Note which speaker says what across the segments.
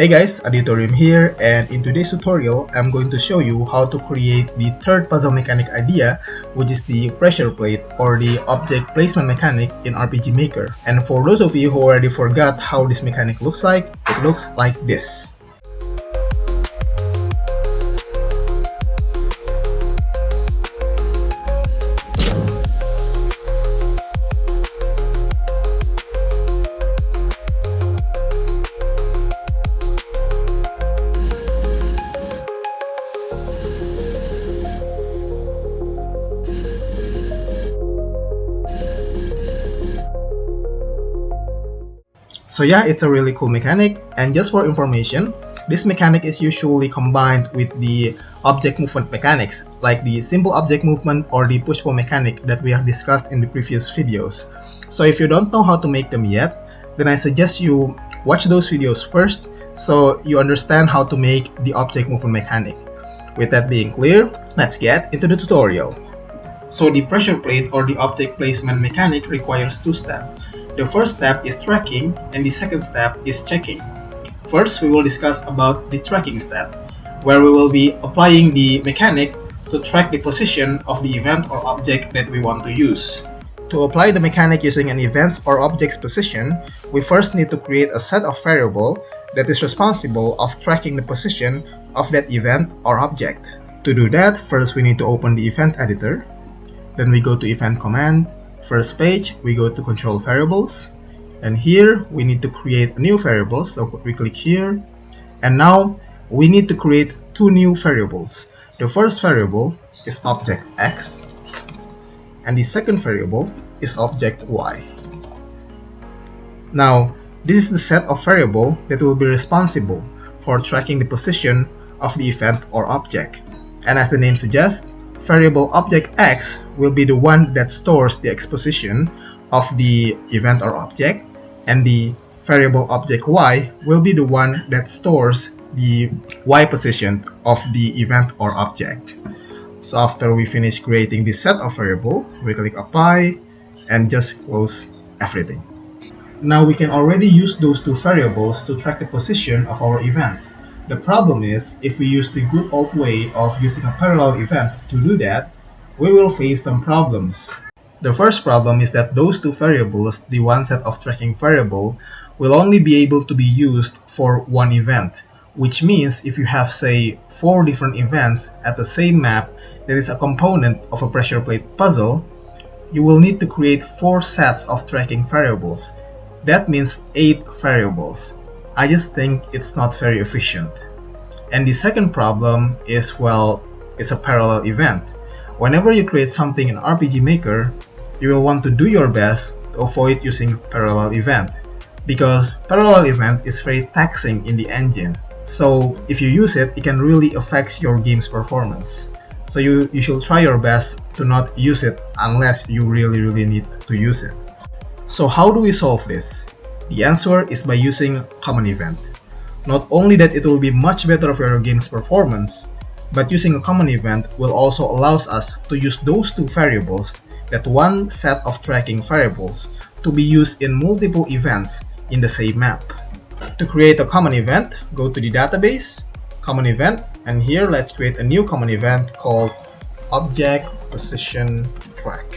Speaker 1: Hey guys, Adiutorium here, and in today's tutorial, I'm going to show you how to create the third puzzle mechanic idea, which is the pressure plate or the object placement mechanic in RPG Maker. And for those of you who already forgot how this mechanic looks like, it looks like this. So yeah, it's a really cool mechanic, and just for information, this mechanic is usually combined with the object movement mechanics, like the simple object movement or the push-pull mechanic that we have discussed in the previous videos. So if you don't know how to make them yet, then I suggest you watch those videos first so you understand how to make the object movement mechanic. With that being clear, let's get into the tutorial. So the pressure plate or the object placement mechanic requires two steps. The first step is tracking and the second step is checking. First, we will discuss about the tracking step, where we will be applying the mechanic to track the position of the event or object that we want to use. To apply the mechanic using an event's or object's position, we first need to create a set of variables that is responsible of tracking the position of that event or object. To do that, first we need to open the event editor. Then we go to event command. First page, we go to control variables, and here we need to create a new variable, so we click here, and now we need to create two new variables. The first variable is object X, and the second variable is object Y. Now, this is the set of variables that will be responsible for tracking the position of the event or object, and as the name suggests, variable object X will be the one that stores the X position of the event or object, and the variable object Y will be the one that stores the Y position of the event or object. So after we finish creating this set of variable, we click apply and just close everything. Now we can already use those two variables to track the position of our event. The problem is, if we use the good old way of using a parallel event to do that, we will face some problems. The first problem is that those two variables, the one set of tracking variable, will only be able to be used for one event, which means if you have, say, 4 different events at the same map that is a component of a pressure plate puzzle, you will need to create 4 sets of tracking variables. That means 8 variables. I just think it's not very efficient. And the second problem is, well, it's a parallel event. Whenever you create something in RPG Maker, you will want to do your best to avoid using parallel event, because parallel event is very taxing in the engine. So if you use it, it can really affect your game's performance. So you should try your best to not use it unless you really need to use it. So how do we solve this? The answer is by using common event. Not only that it will be much better for your game's performance, but using a common event will also allow us to use those two variables, that one set of tracking variables, to be used in multiple events in the same map. To create a common event, go to the database, common event, and here let's create a new common event called object position track.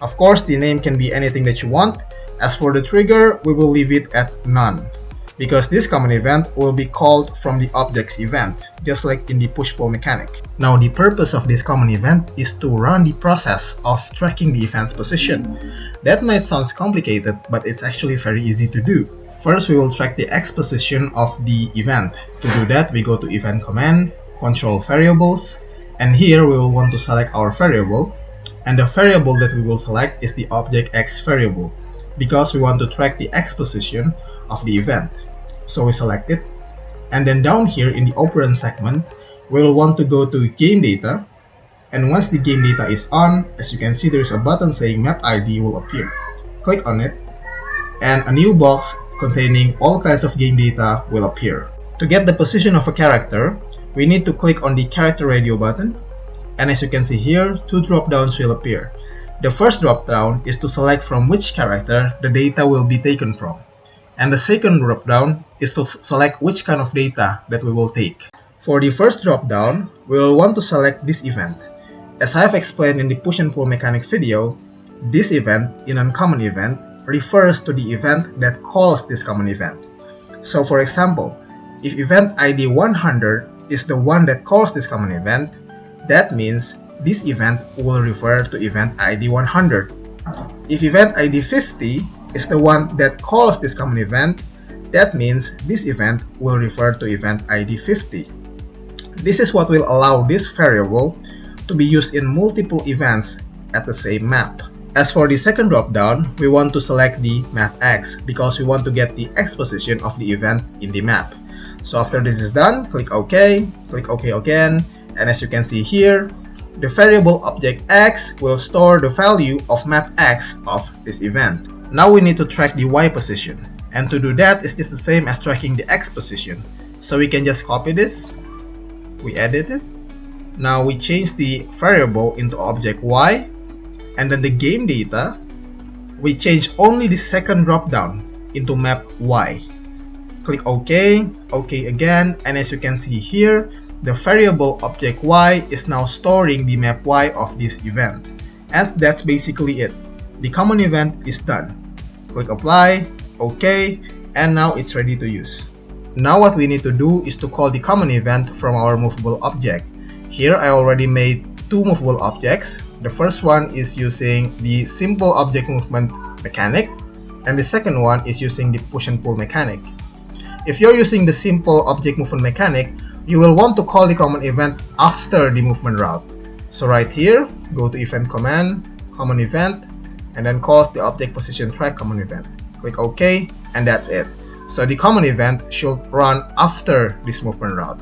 Speaker 1: Of course, the name can be anything that you want. As for the trigger, we will leave it at none, because this common event will be called from the object's event, just like in the push-pull mechanic. Now, the purpose of this common event is to run the process of tracking the event's position. That might sound complicated, but it's actually very easy to do. First, we will track the X position of the event. To do that, we go to event command, control variables, and here we will want to select our variable, and the variable that we will select is the object X variable, because we want to track the X position of the event. So we select it, and then down here in the operand segment, we'll want to go to game data, and once the game data is on, as you can see, there is a button saying MapID will appear. Click on it, and a new box containing all kinds of game data will appear. To get the position of a character, we need to click on the character radio button, and as you can see here, 2 drop-downs will appear. The first drop-down is to select from which character the data will be taken from, and the second drop-down is to select which kind of data that we will take. For the first drop-down, we will want to select this event. As I have explained in the push and pull mechanic video, this event, an uncommon event, refers to the event that calls this common event. So for example, if event ID 100 is the one that calls this common event, that means this event will refer to event ID 100. If event ID 50 is the one that calls this common event, that means this event will refer to event ID 50. This is what will allow this variable to be used in multiple events at the same map. As for the second drop-down, we want to select the map X because we want to get the X position of the event in the map. So after this is done, click OK again, and as you can see here, the variable object X will store the value of map X of this event. Now we need to track the Y position, and to do that is just the same as tracking the X position. So we can just copy this, we edit it. Now we change the variable into object Y, and then the game data, we change only the second drop-down into map Y. Click OK, OK again, and as you can see here, the variable object Y is now storing the map Y of this event. And that's basically it. The common event is done. Click Apply, OK, and now it's ready to use. Now what we need to do is to call the common event from our movable object. Here I already made two movable objects. The first one is using the simple object movement mechanic, and the second one is using the push and pull mechanic. If you're using the simple object movement mechanic, you will want to call the common event after the movement route. So right here, go to event command, common event, and then call the object position track common event. Click OK, and that's it. So the common event should run after this movement route.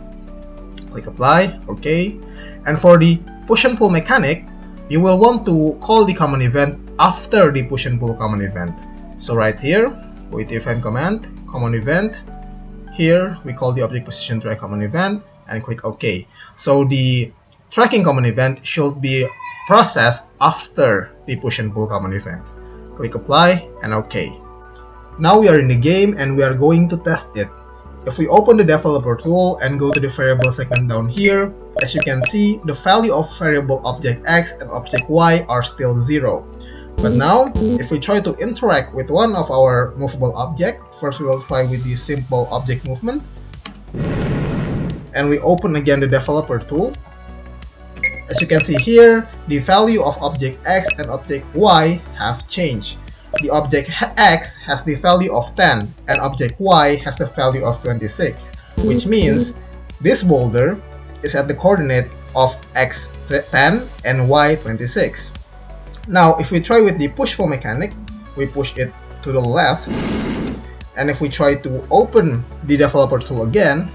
Speaker 1: Click Apply, OK. And for the push and pull mechanic, you will want to call the common event after the push and pull common event. So right here, go to event command, common event. Here, we call the object position track common event and click OK. So the tracking common event should be processed after the push and pull common event. Click Apply and OK. Now we are in the game and we are going to test it. If we open the developer tool and go to the variable segment down here, as you can see, the value of variable object X and object Y are still 0. But now, if we try to interact with one of our movable object, first we will try with the simple object movement. And we open again the developer tool. As you can see here, the value of object X and object Y have changed. The object X has the value of 10 and object Y has the value of 26, which means this boulder is at the coordinate of X 10 and Y 26. Now if we try with the push-pull mechanic, we push it to the left, and if we try to open the developer tool again,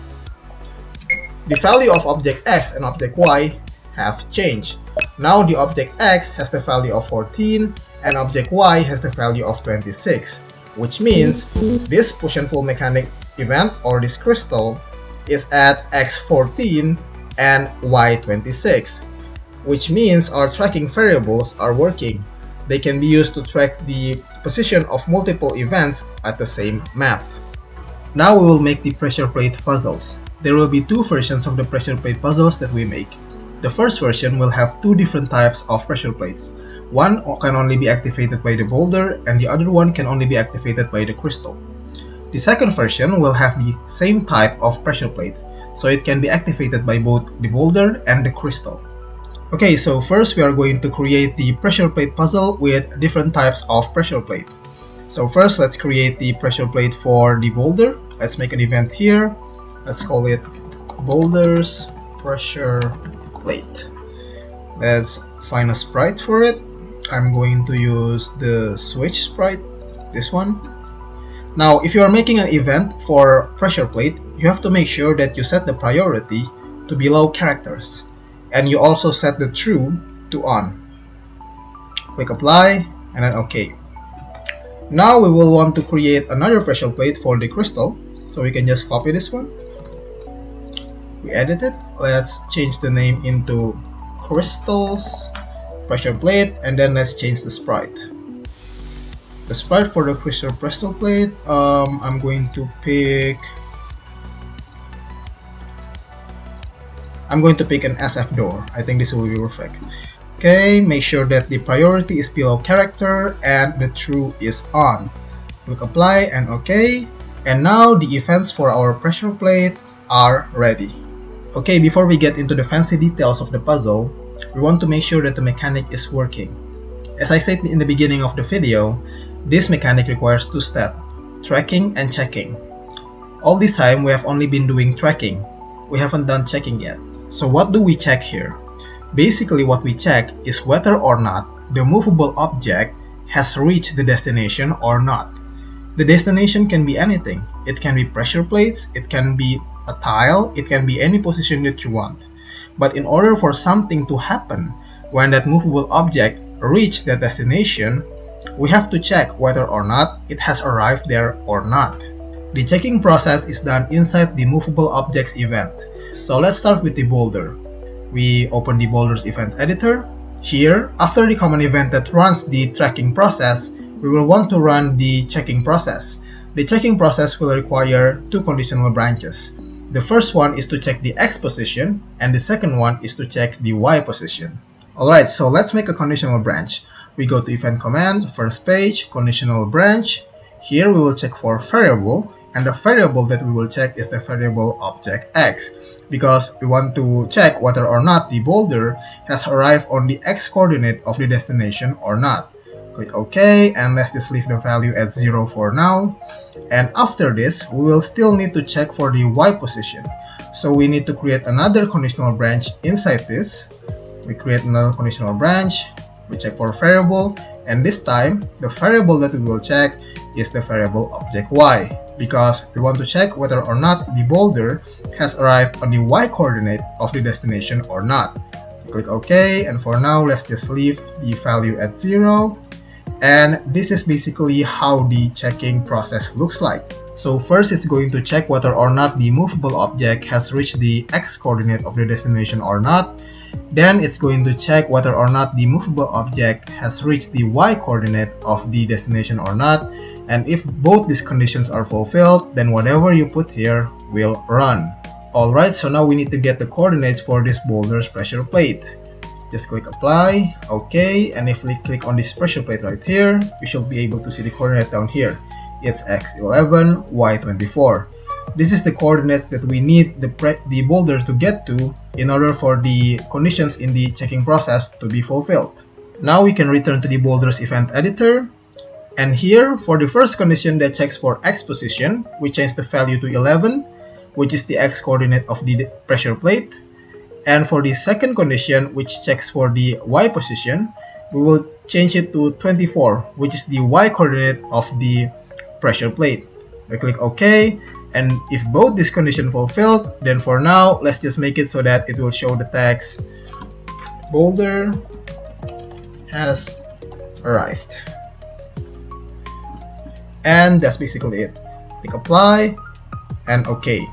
Speaker 1: the value of object X and object Y have changed. Now the object X has the value of 14 and object Y has the value of 26, which means this push and pull mechanic event or this crystal is at X14 and Y26, which means our tracking variables are working. They can be used to track the position of multiple events at the same map. Now we will make the pressure plate puzzles. There will be two versions of the pressure plate puzzles that we make. The first version will have two different types of pressure plates. One can only be activated by the boulder and the other one can only be activated by the crystal. The second version will have the same type of pressure plate, so it can be activated by both the boulder and the crystal. Okay, so first we are going to create the pressure plate puzzle with different types of pressure plate. So first let's create the pressure plate for the boulder. Let's make an event here. Let's call it boulders pressure plate. Let's find a sprite for it. I'm going to use the switch sprite, this one. Now if you are making an event for pressure plate, you have to make sure that you set the priority to below characters, and you also set the true to on. Click Apply and then OK. Now we will want to create another pressure plate for the crystal, so we can just copy this one. We edit it. Let's change the name into crystals pressure plate, and then let's change the sprite. The sprite for the crystal pressure plate, I'm going to pick I'm going to pick an SF door. I think this will be perfect. Okay, make sure that the priority is below character and the true is on. Click apply and OK. And now the events for our pressure plate are ready. Okay, before we get into the fancy details of the puzzle, we want to make sure that the mechanic is working. As I said in the beginning of the video, this mechanic requires two steps, tracking and checking. All this time we have only been doing tracking. We haven't done checking yet. So what do we check here? Basically what we check is whether or not the movable object has reached the destination or not. The destination can be anything. It can be pressure plates, it can be a tile, it can be any position that you want. But in order for something to happen when that movable object reaches that destination, we have to check whether or not it has arrived there or not. The checking process is done inside the movable objects event. So let's start with the boulder. We open the boulder's event editor. Here, after the common event that runs the tracking process, we will want to run the checking process. The checking process will require two conditional branches. The first one is to check the X position, and the second one is to check the Y position. Alright, so let's make a conditional branch. We go to event command, first page, conditional branch. Here we will check for variable, and the variable that we will check is the variable object X, because we want to check whether or not the boulder has arrived on the X coordinate of the destination or not. Click OK, and let's just leave the value at 0 for now. And after this, we will still need to check for the Y position. So we need to create another conditional branch inside this. We create another conditional branch, we check for variable, and this time, the variable that we will check is the variable object Y, because we want to check whether or not the boulder has arrived on the Y coordinate of the destination or not. Click OK, and for now, let's just leave the value at 0. And this is basically how the checking process looks like. So first it's going to check whether or not the movable object has reached the X coordinate of the destination or not. Then it's going to check whether or not the movable object has reached the Y coordinate of the destination or not. And if both these conditions are fulfilled, then whatever you put here will run. Alright, so now we need to get the coordinates for this boulder's pressure plate. Just click apply, OK, and if we click on this pressure plate right here, we should be able to see the coordinate down here. It's x11, y24. This is the coordinates that we need the boulder to get to in order for the conditions in the checking process to be fulfilled. Now we can return to the boulder's event editor, and here for the first condition that checks for X position, we change the value to 11, which is the X coordinate of the pressure plate. And for the second condition, which checks for the Y position, we will change it to 24, which is the Y coordinate of the pressure plate. We click OK, and if both these conditions fulfilled, then for now, let's just make it so that it will show the text boulder has arrived. And that's basically it. Click apply and OK.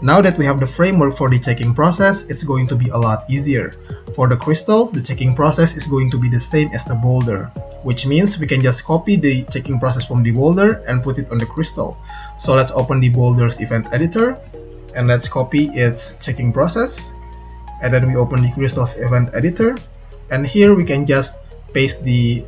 Speaker 1: Now that we have the framework for the checking process, it's going to be a lot easier. For the crystal, the checking process is going to be the same as the boulder, which means we can just copy the checking process from the boulder and put it on the crystal. So let's open the boulder's event editor and let's copy its checking process. And then we open the crystal's event editor, and here we can just paste the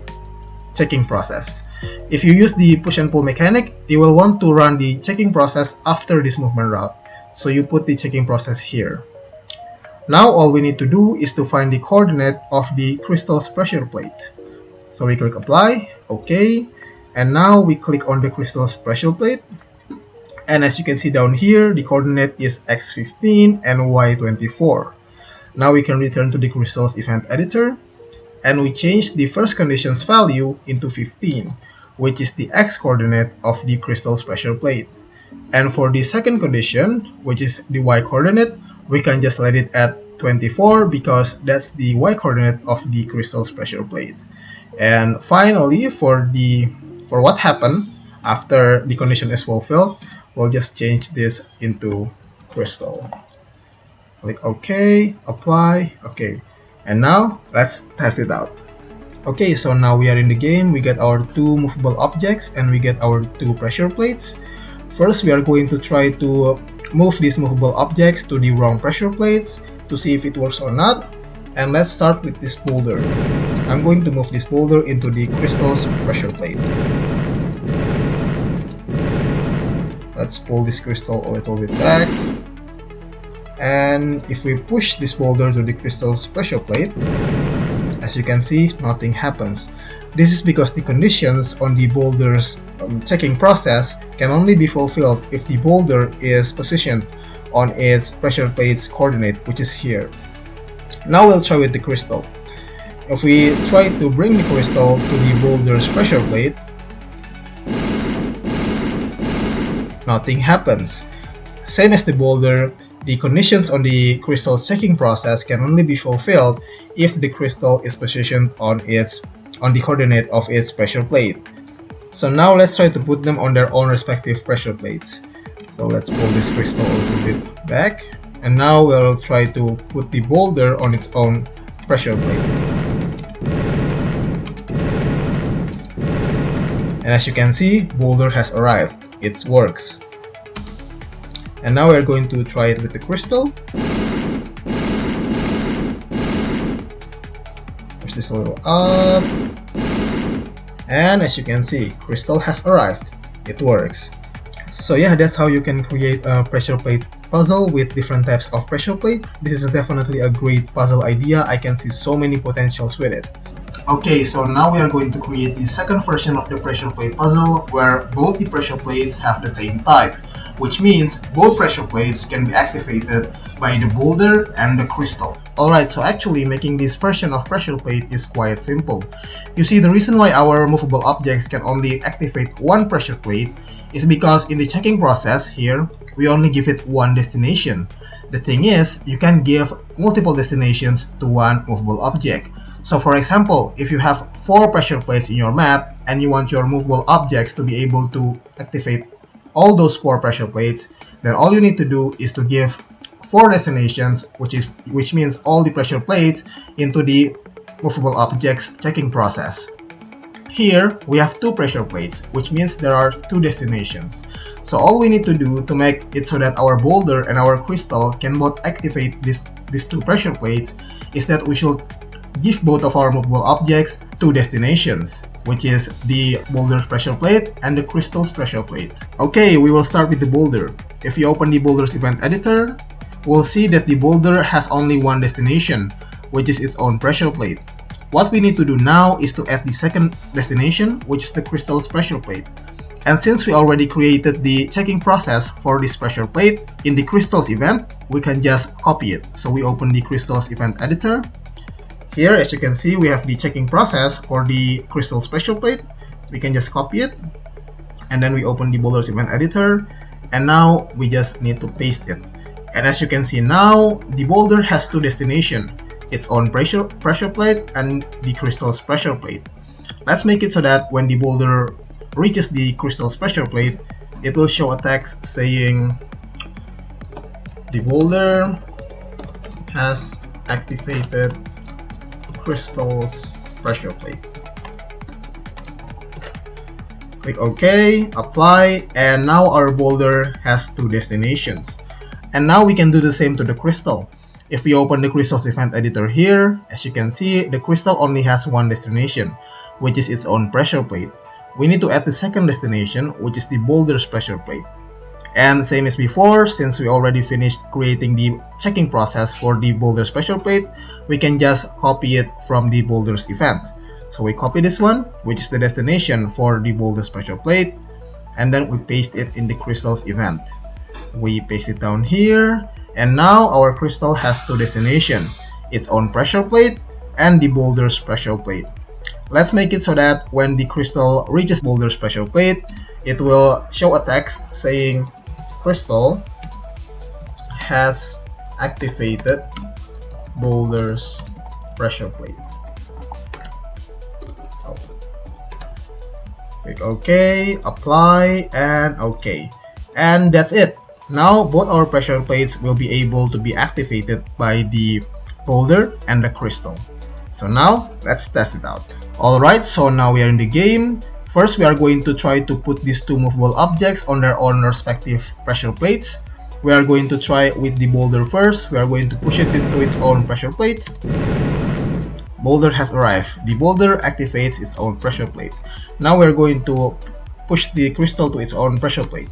Speaker 1: checking process. If you use the push and pull mechanic, you will want to run the checking process after this movement route. So you put the checking process here. Now all we need to do is to find the coordinate of the crystal's pressure plate. So we click apply, OK, and now we click on the crystal's pressure plate. And as you can see down here, the coordinate is x15 and y24. Now we can return to the crystal's event editor, and we change the first condition's value into 15, which is the x coordinate of the crystal's pressure plate. And for the second condition, which is the y coordinate, we can just let it at 24 because that's the y coordinate of the crystal's pressure plate. And finally, for what happened after the condition is fulfilled, we'll just change this into crystal. Click OK, apply, OK. And now let's test it out. Okay, so now we are in the game. We get our two movable objects and we get our two pressure plates. First, we are going to try to move these movable objects to the wrong pressure plates, to see if it works or not. And let's start with this boulder. I'm going to move this boulder into the crystal's pressure plate. Let's pull this crystal a little bit back. And if we push this boulder to the crystal's pressure plate, as you can see, nothing happens. This is because the conditions on the boulder's checking process can only be fulfilled if the boulder is positioned on its pressure plate's coordinate, which is here. Now we'll try with the crystal. If we try to bring the crystal to the boulder's pressure plate, nothing happens. Same as the boulder, the conditions on the crystal's checking process can only be fulfilled if the crystal is positioned on the coordinate of its pressure plate. So now let's try to put them on their own respective pressure plates. So let's pull this crystal a little bit back, and now we'll try to put the boulder on its own pressure plate. And as you can see, boulder has arrived. It works. And now we're going to try it with the crystal. Push this a little up. And as you can see, crystal has arrived. It works. So yeah, that's how you can create a pressure plate puzzle with different types of pressure plate. This is definitely a great puzzle idea. I can see so many potentials with it. Okay, so now we are going to create the second version of the pressure plate puzzle where both the pressure plates have the same type, which means both pressure plates can be activated by the boulder and the crystal. Alright, so actually making this version of pressure plate is quite simple. You see, the reason why our movable objects can only activate one pressure plate is because in the checking process here, we only give it one destination. The thing is, you can give multiple destinations to one movable object. So for example, if you have 4 pressure plates in your map and you want your movable objects to be able to activate all those 4 pressure plates, then all you need to do is to give 4 destinations, which means all the pressure plates into the movable objects checking process. Here we have 2 pressure plates, which means there are 2 destinations. So all we need to do to make it so that our boulder and our crystal can both activate these 2 pressure plates is that we should give both of our movable objects 2 destinations, which is the boulder's pressure plate and the crystal's pressure plate. Okay, we will start with the boulder. If you open the boulder's event editor, we'll see that the boulder has only one destination, which is its own pressure plate. What we need to do now is to add the second destination, which is the crystal's pressure plate. And since we already created the checking process for this pressure plate in the crystal's event, we can just copy it. So we open the crystal's event editor. Here, as you can see, we have the checking process for the crystal's pressure plate. We can just copy it, and then we open the boulder's event editor, and now we just need to paste it. And as you can see now, the boulder has 2 destinations, its own pressure plate and the crystal's pressure plate. Let's make it so that when the boulder reaches the crystal's pressure plate, it will show a text saying the boulder has activated crystal's pressure plate. Click OK, apply, and now our boulder has 2 destinations. And now we can do the same to the crystal. If we open the crystal's event editor here, as you can see, the crystal only has one destination, which is its own pressure plate. We need to add the second destination, which is the boulder's pressure plate. And same as before, since we already finished creating the checking process for the boulder's pressure plate, we can just copy it from the boulder's event. So we copy this one, which is the destination for the boulder's pressure plate, and then we paste it in the crystal's event. We paste it down here, and now our crystal has 2 destinations, its own pressure plate and the boulder's pressure plate. Let's make it so that when the crystal reaches boulder's pressure plate, it will show a text saying crystal has activated boulder's pressure plate. Click OK, apply, and OK. And that's it. Now both our pressure plates will be able to be activated by the boulder and the crystal. So now let's test it out. Alright, so now we are in the game. First, we are going to try to put these 2 movable objects on their own respective pressure plates. We are going to try with the boulder first. We are going to push it into its own pressure plate. Boulder has arrived. The boulder activates its own pressure plate. Now we are going to push the crystal to its own pressure plate.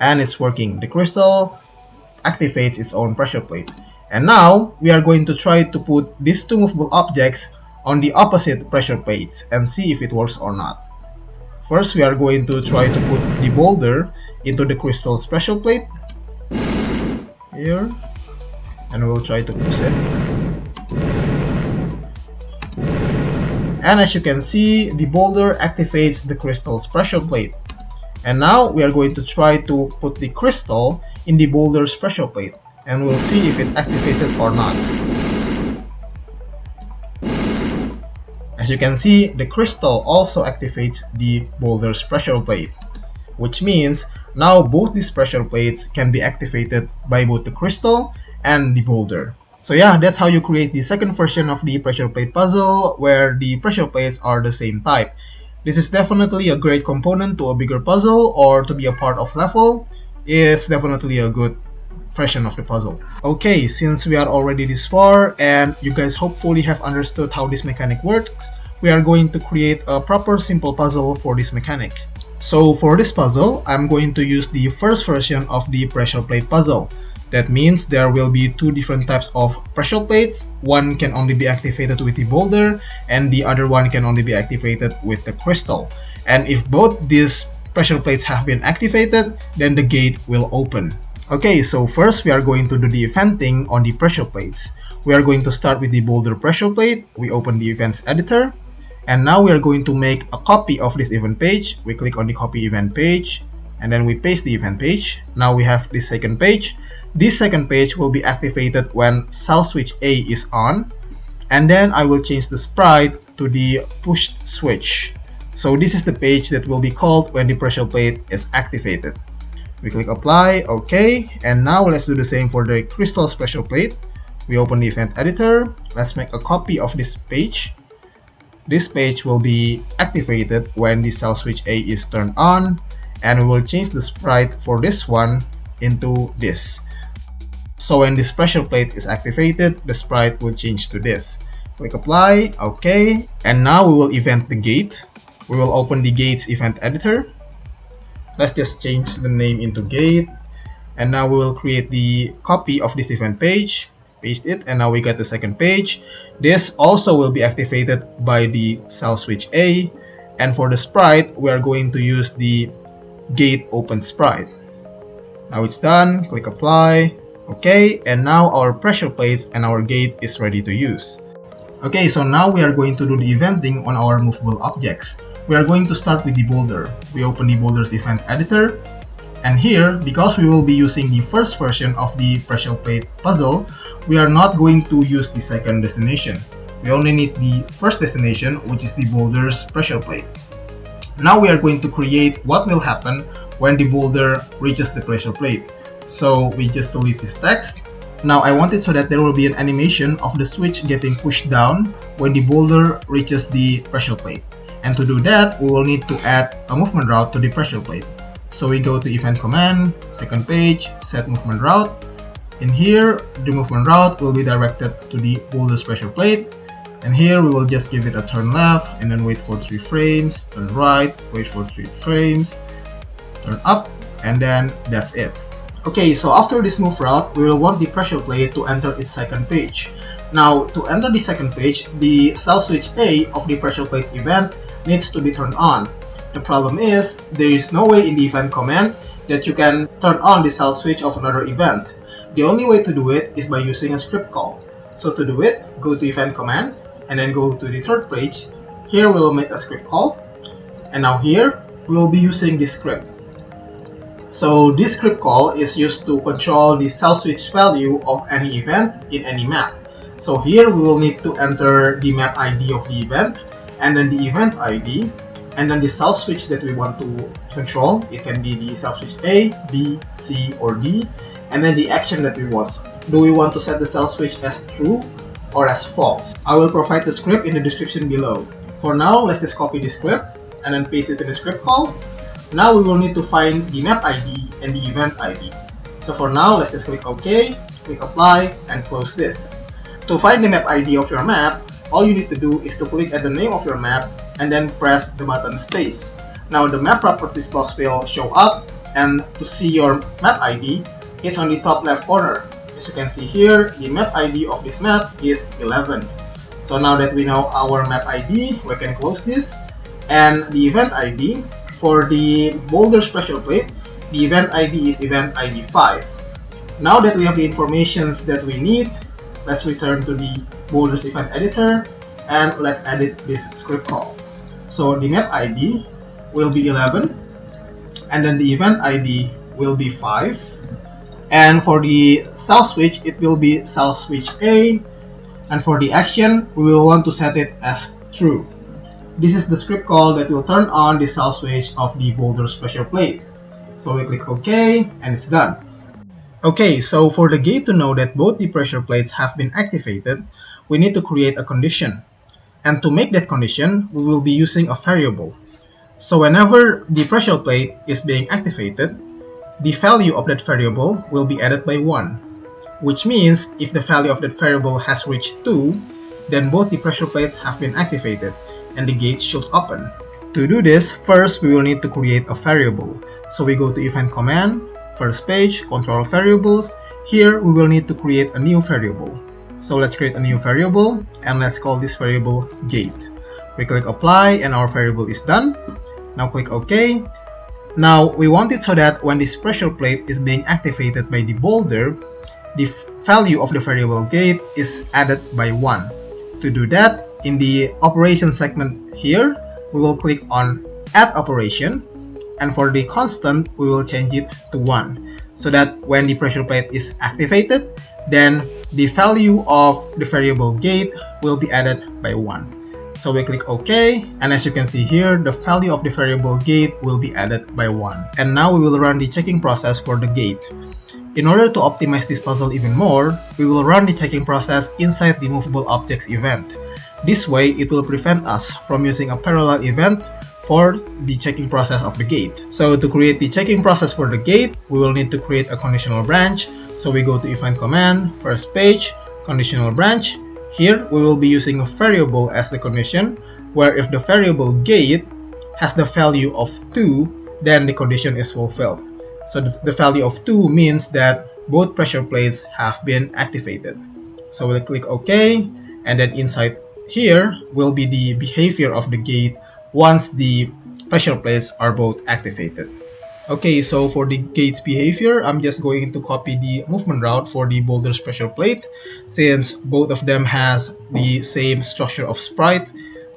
Speaker 1: And it's working. The crystal activates its own pressure plate. And now we are going to try to put these two movable objects on the opposite pressure plates and see if it works or not. First, we are going to try to put the boulder into the crystal's pressure plate here, and we'll try to push it. And as you can see, the boulder activates the crystal's pressure plate. And now we are going to try to put the crystal in the boulder's pressure plate, and we'll see if it activates it or not. As you can see, the crystal also activates the boulder's pressure plate, which means now both these pressure plates can be activated by both the crystal and the boulder. So yeah, that's how you create the second version of the pressure plate puzzle, where the pressure plates are the same type. This is definitely a great component to a bigger puzzle, or to be a part of level. It's definitely a good version of the puzzle. Okay, since we are already this far and you guys hopefully have understood how this mechanic works, we are going to create a proper simple puzzle for this mechanic. So for this puzzle, I'm going to use the first version of the pressure plate puzzle. That means there will be two different types of pressure plates. One can only be activated with the boulder, and the other one can only be activated with the crystal. And if both these pressure plates have been activated, then the gate will open. Okay, so first we are going to do the eventing on the pressure plates. We are going to start with the boulder pressure plate. We open the events editor, and now we are going to make a copy of this event page. We click on the copy event page, and then we paste the event page. Now we have this second page. This second page will be activated when self switch A is on, and then I will change the sprite to the pushed switch. So this is the page that will be called when the pressure plate is activated. We click apply, okay, and now let's do the same for the crystal's pressure plate. We open the event editor. Let's make a copy of this page. This page will be activated when the self switch A is turned on, and we will change the sprite for this one into this. So when this pressure plate is activated, the sprite will change to this. Click apply, okay, and now we will event the gate. We will open the gate's event editor. Let's just change the name into gate, and now we will create the copy of this event page, paste it, and now we got the second page. This also will be activated by the self switch A, and for the sprite, we are going to use the gate open sprite. Now it's done, click apply, okay, and now our pressure plates and our gate is ready to use. Okay, so now we are going to do the eventing on our movable objects. We are going to start with the boulder. We open the boulder's event editor, and here, because we will be using the first version of the pressure plate puzzle, we are not going to use the second destination. We only need the first destination, which is the boulder's pressure plate. Now we are going to create what will happen when the boulder reaches the pressure plate. So we just delete this text. Now I want it so that there will be an animation of the switch getting pushed down when the boulder reaches the pressure plate. And to do that, we will need to add a movement route to the pressure plate. So we go to event command, second page, set movement route. In here, the movement route will be directed to the boulder's pressure plate. And here we will just give it a turn left, and then wait for 3 frames, turn right, wait for 3 frames, turn up, and then that's it. Okay, so after this move route, we will want the pressure plate to enter its second page. Now, to enter the second page, the self switch A of the pressure plate's event needs to be turned on. The problem is, there is no way in the event command that you can turn on the self switch of another event. The only way to do it is by using a script call. So to do it, go to event command, and then go to the third page. Here we will make a script call, and now here we will be using this script. So this script call is used to control the self switch value of any event in any map. So here we will need to enter the map ID of the event, and then the event ID, and then the self switch that we want to control. It can be the self switch A, B, C, or D, and then the action that we want. Do we want to set the self switch as true or as false? I will provide the script in the description below. For now, let's just copy the script and then paste it in the script call. Now we will need to find the map ID and the event ID. So for now, let's just click OK, click Apply, and close this. To find the map ID of your map, all you need to do is to click at the name of your map and then press the button space. Now the map properties box will show up, and to see your map ID, it's on the top left corner. As you can see here, the map ID of this map is 11. So now that we know our map ID, we can close this. And the event ID, for the boulder special plate, the event ID is event ID 5. Now that we have the informations that we need, let's return to the Boulders event editor and let's edit this script call. So the map ID will be 11, and then the event ID will be 5. And for the cell switch, it will be cell switch A. And for the action, we will want to set it as true. This is the script call that will turn on the cell switch of the boulder special plate. So we click OK, and it's done. Okay, so for the gate to know that both the pressure plates have been activated, we need to create a condition. And to make that condition, we will be using a variable. So whenever the pressure plate is being activated, the value of that variable will be added by 1. Which means if the value of that variable has reached 2, then both the pressure plates have been activated and the gate should open. To do this, first we will need to create a variable. So we go to event command, first page, control variables. Here we will need to create a new variable. So let's create a new variable and let's call this variable gate. We click apply and our variable is done. Now click OK. Now we want it so that when this pressure plate is being activated by the boulder, the value of the variable gate is added by 1. To do that, in the operation segment here, we will click on add operation, and for the constant, we will change it to 1, so that when the pressure plate is activated, then the value of the variable gate will be added by 1. So we click OK, and as you can see here, the value of the variable gate will be added by 1. And now we will run the checking process for the gate. In order to optimize this puzzle even more, we will run the checking process inside the movable objects event. This way, it will prevent us from using a parallel event for the checking process of the gate. So to create the checking process for the gate, we will need to create a conditional branch. So we go to event command, first page, conditional branch. Here, we will be using a variable as the condition, where if the variable gate has the value of 2, then the condition is fulfilled. So the value of 2 means that both pressure plates have been activated. So we'll click OK, and then inside here will be the behavior of the gate once the pressure plates are both activated. Okay, so for the gate's behavior, I'm just going to copy the movement route for the boulder's pressure plate, since both of them has the same structure of sprite.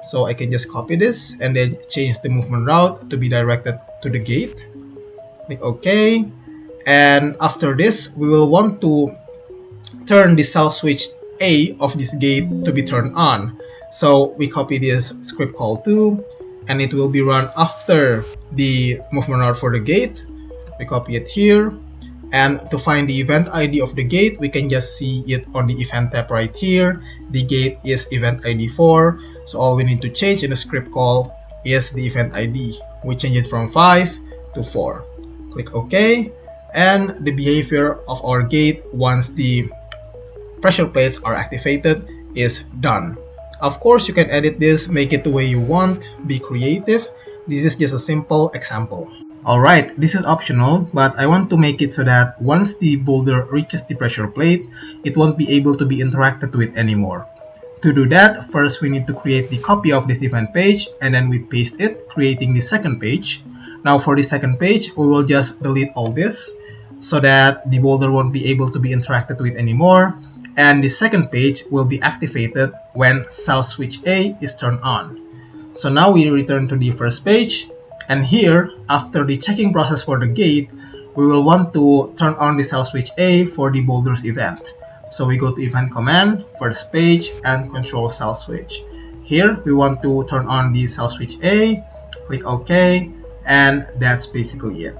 Speaker 1: So I can just copy this and then change the movement route to be directed to the gate. Click OK, and after this, we will want to turn the cell switch A of this gate to be turned on. So we copy this script call too, and it will be run after the movement route for the gate. We copy it here, and to find the event ID of the gate, we can just see it on the event tab right here. The gate is event ID 4, so all we need to change in the script call is the event ID. We change it from 5 to 4. Click OK, and the behavior of our gate once the pressure plates are activated is done. Of course, you can edit this, make it the way you want, be creative. This is just a simple example. Alright, this is optional, but I want to make it so that once the boulder reaches the pressure plate, it won't be able to be interacted with anymore. To do that, first we need to create the copy of this event page, and then we paste it, creating the second page. Now for the second page, we will just delete all this, so that the boulder won't be able to be interacted with anymore. And the second page will be activated when cell switch A is turned on. So now we return to the first page, and here, after the checking process for the gate, we will want to turn on the cell switch A for the boulder's event. So we go to event command, first page, and control cell switch. Here, we want to turn on the cell switch A, click OK, and that's basically it.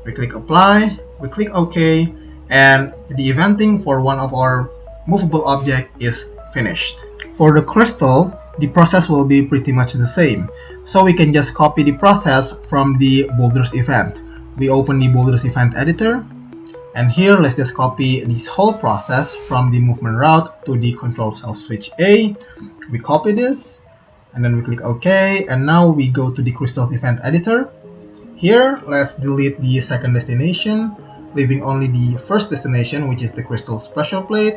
Speaker 1: We click apply, we click OK, and the eventing for one of our movable object is finished. For the crystal, the process will be pretty much the same. So we can just copy the process from the boulders event. We open the boulders event editor, and here let's just copy this whole process from the movement route to the control self switch A. We copy this, and then we click OK, and now we go to the crystals event editor. Here, let's delete the second destination, leaving only the first destination, which is the crystals pressure plate,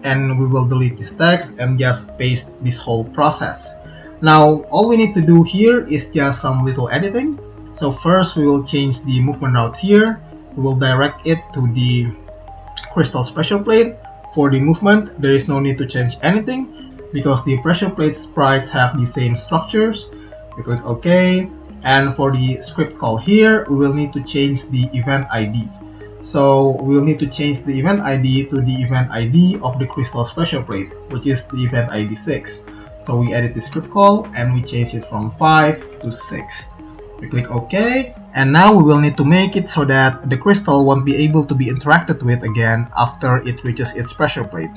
Speaker 1: and we will delete this text and just paste this whole process. Now, all we need to do here is just some little editing. So first, we will change the movement route here. We will direct it to the crystals pressure plate. For the movement, there is no need to change anything because the pressure plate sprites have the same structures. We click OK. And for the script call here, we will need to change the event ID. So we will need to change the event ID to the event ID of the crystals pressure plate, which is the event ID 6. So we edit the script call and we change it from 5 to 6. We click OK. And now we will need to make it so that the crystal won't be able to be interacted with again after it reaches its pressure plate.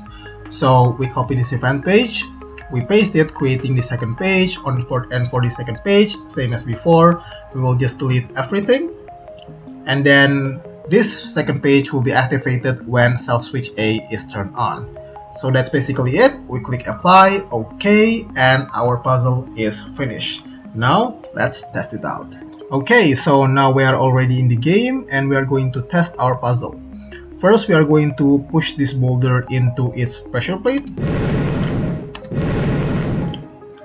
Speaker 1: So we copy this event page. We paste it, creating the second page, and for the second page, same as before, we will just delete everything. And then this second page will be activated when self switch A is turned on. So that's basically it. We click apply, OK, and our puzzle is finished. Now let's test it out. Okay, so now we are already in the game and we are going to test our puzzle. First, we are going to push this boulder into its pressure plate.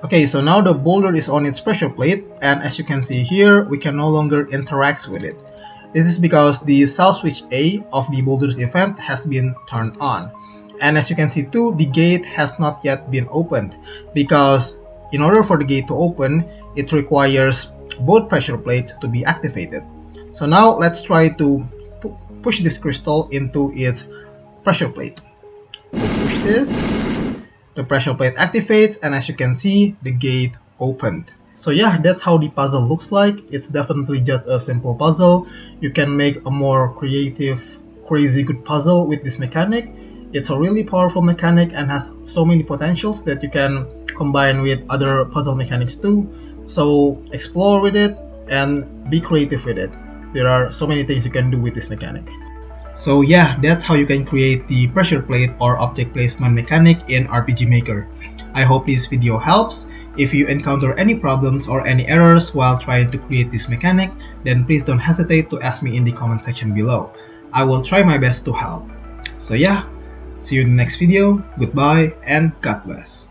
Speaker 1: Okay, so now the boulder is on its pressure plate, and as you can see here, we can no longer interact with it. This is because the self switch A of the boulder's event has been turned on. And as you can see too, the gate has not yet been opened, because in order for the gate to open, it requires both pressure plates to be activated. So now let's try to push this crystal into its pressure plate. Push this. The pressure plate activates, and as you can see, the gate opened. So yeah, that's how the puzzle looks like. It's definitely just a simple puzzle. You can make a more creative, crazy good puzzle with this mechanic. It's a really powerful mechanic and has so many potentials that you can combine with other puzzle mechanics too. So explore with it and be creative with it. There are so many things you can do with this mechanic. So yeah, that's how you can create the pressure plate or object placement mechanic in RPG Maker. I hope this video helps. If you encounter any problems or any errors while trying to create this mechanic, then please don't hesitate to ask me in the comment section below. I will try my best to help. So yeah, see you in the next video, goodbye, and God bless.